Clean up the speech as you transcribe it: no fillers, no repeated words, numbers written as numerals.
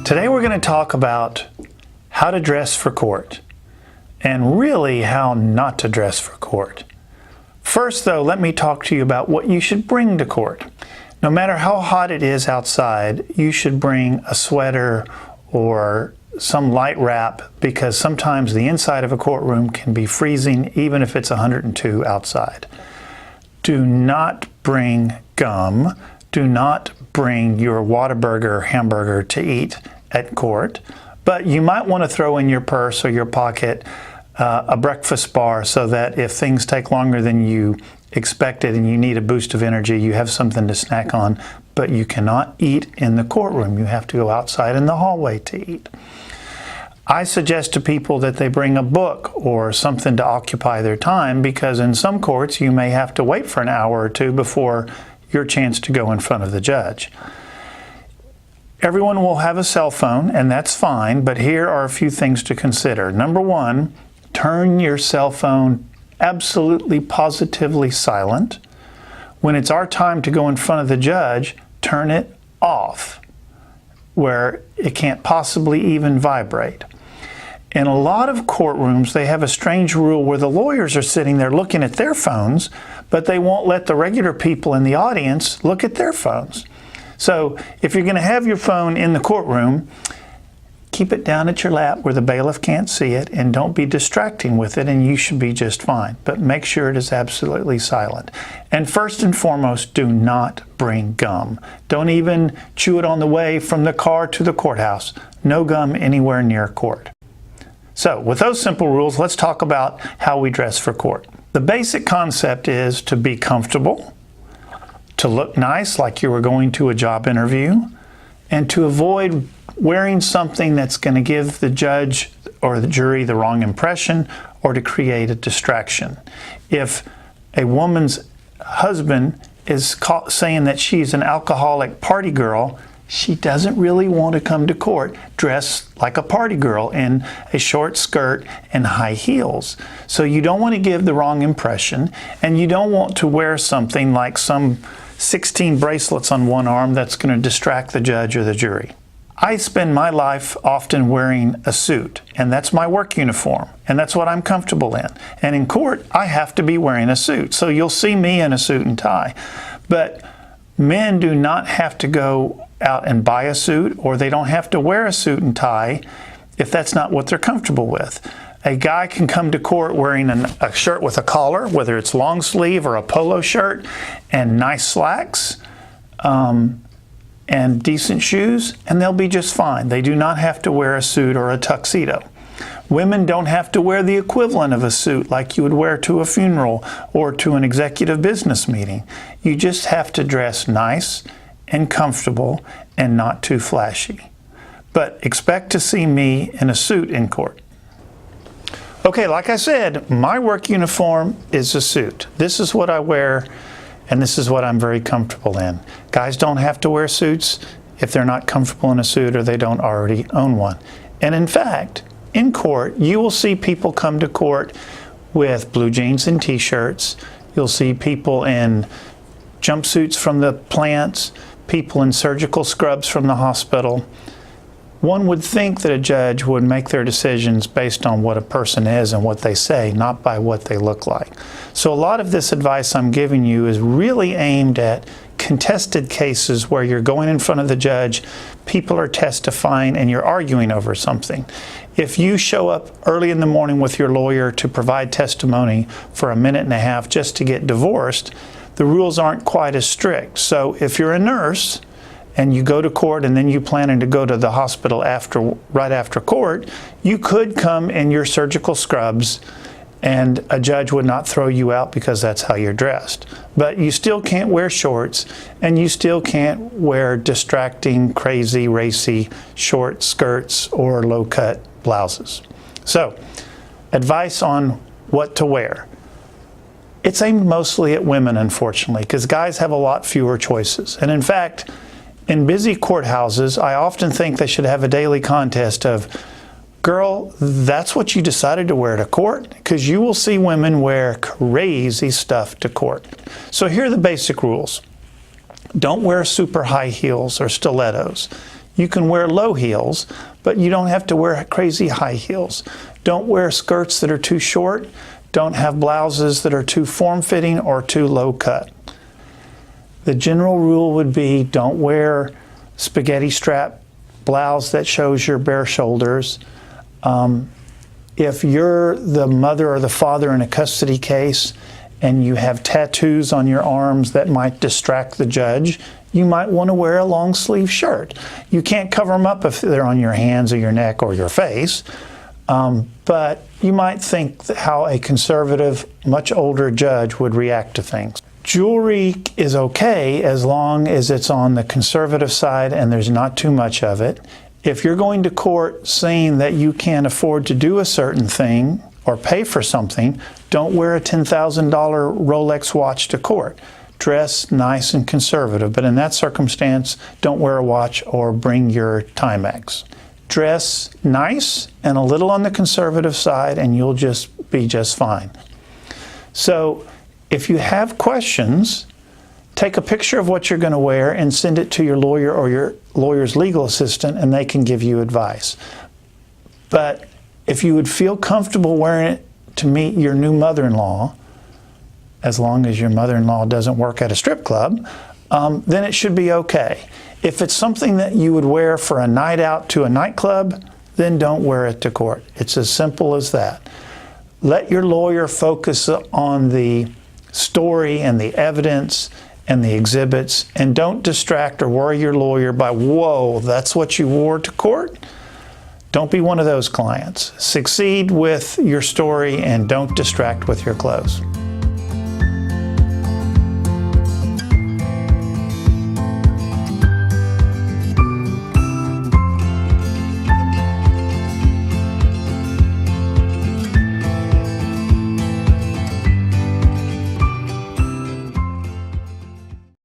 Today we're going to talk about how to dress for court, and really how not to dress for court. First though, let me talk to you about what you should bring to court. No matter how hot it is outside, you should bring a sweater or some light wrap, because sometimes the inside of a courtroom can be freezing even if it's 102 outside. Do not bring gum. Do not bring your Whataburger hamburger to eat at court, but you might want to throw in your purse or your pocket a breakfast bar so that if things take longer than you expected and you need a boost of energy, you have something to snack on. But you cannot eat in the courtroom. You have to go outside in the hallway to eat. I suggest to people that they bring a book or something to occupy their time, because in some courts you may have to wait for an hour or two before your chance to go in front of the judge. Everyone will have a cell phone, and that's fine, but here are a few things to consider. Number one, turn your cell phone absolutely positively silent. When it's our time to go in front of the judge, turn it off where it can't possibly even vibrate. In a lot of courtrooms, they have a strange rule where the lawyers are sitting there looking at their phones, but they won't let the regular people in the audience look at their phones. So if you're going to have your phone in the courtroom, keep it down at your lap where the bailiff can't see it, and don't be distracting with it, and you should be just fine. But make sure it is absolutely silent. And first and foremost, do not bring gum. Don't even chew it on the way from the car to the courthouse. No gum anywhere near court. So with those simple rules, let's talk about how we dress for court. The basic concept is to be comfortable, to look nice like you were going to a job interview, and to avoid wearing something that's going to give the judge or the jury the wrong impression or to create a distraction. If a woman's husband is saying that she's an alcoholic party girl, she doesn't really want to come to court dressed like a party girl in a short skirt and high heels. So you don't want to give the wrong impression, and you don't want to wear something like some 16 bracelets on one arm that's going to distract the judge or the jury. I spend my life often wearing a suit, and that's my work uniform, and that's what I'm comfortable in. And in court, I have to be wearing a suit. So you'll see me in a suit and tie. But men do not have to go out and buy a suit, or they don't have to wear a suit and tie if that's not what they're comfortable with. A guy can come to court wearing a shirt with a collar, whether it's long sleeve or a polo shirt, and nice slacks, and decent shoes, and they'll be just fine. They do not have to wear a suit or a tuxedo. Women don't have to wear the equivalent of a suit like you would wear to a funeral or to an executive business meeting. You just have to dress nice and comfortable and not too flashy. But expect to see me in a suit in court. Okay, like I said, my work uniform is a suit. This is what I wear, and this is what I'm very comfortable in. Guys don't have to wear suits if they're not comfortable in a suit or they don't already own one. And in fact, in court, you will see people come to court with blue jeans and t-shirts. You'll see people in jumpsuits from the plants, people in surgical scrubs from the hospital. One would think that a judge would make their decisions based on what a person is and what they say, not by what they look like. So a lot of this advice I'm giving you is really aimed at contested cases where you're going in front of the judge, people are testifying, and you're arguing over something. If you show up early in the morning with your lawyer to provide testimony for a minute and a half just to get divorced, the rules aren't quite as strict. So if you're a nurse and you go to court and then you planning to go to the hospital right after court, you could come in your surgical scrubs and a judge would not throw you out because that's how you're dressed. But you still can't wear shorts, and you still can't wear distracting, crazy, racy short skirts or low-cut blouses. So, advice on what to wear. It's aimed mostly at women, unfortunately, because guys have a lot fewer choices. And in fact, in busy courthouses, I often think they should have a daily contest of, girl, that's what you decided to wear to court? Because you will see women wear crazy stuff to court. So here are the basic rules. Don't wear super high heels or stilettos. You can wear low heels, but you don't have to wear crazy high heels. Don't wear skirts that are too short. Don't have blouses that are too form-fitting or too low cut. The general rule would be don't wear spaghetti strap blouse that shows your bare shoulders. If you're the mother or the father in a custody case and you have tattoos on your arms that might distract the judge, you might want to wear a long sleeve shirt. You can't cover them up if they're on your hands or your neck or your face, but you might think how a conservative, much older judge would react to things. Jewelry is okay as long as it's on the conservative side and there's not too much of it. If you're going to court saying that you can't afford to do a certain thing or pay for something, don't wear a $10,000 Rolex watch to court. Dress nice and conservative, but in that circumstance, don't wear a watch or bring your Timex. Dress nice and a little on the conservative side and you'll just be just fine. So if you have questions, take a picture of what you're going to wear and send it to your lawyer or your lawyer's legal assistant and they can give you advice. But if you would feel comfortable wearing it to meet your new mother-in-law, as long as your mother-in-law doesn't work at a strip club, then it should be okay. If it's something that you would wear for a night out to a nightclub, then don't wear it to court. It's as simple as that. Let your lawyer focus on the story and the evidence and the exhibits, and don't distract or worry your lawyer by, whoa, that's what you wore to court? Don't be one of those clients. Succeed with your story and don't distract with your clothes.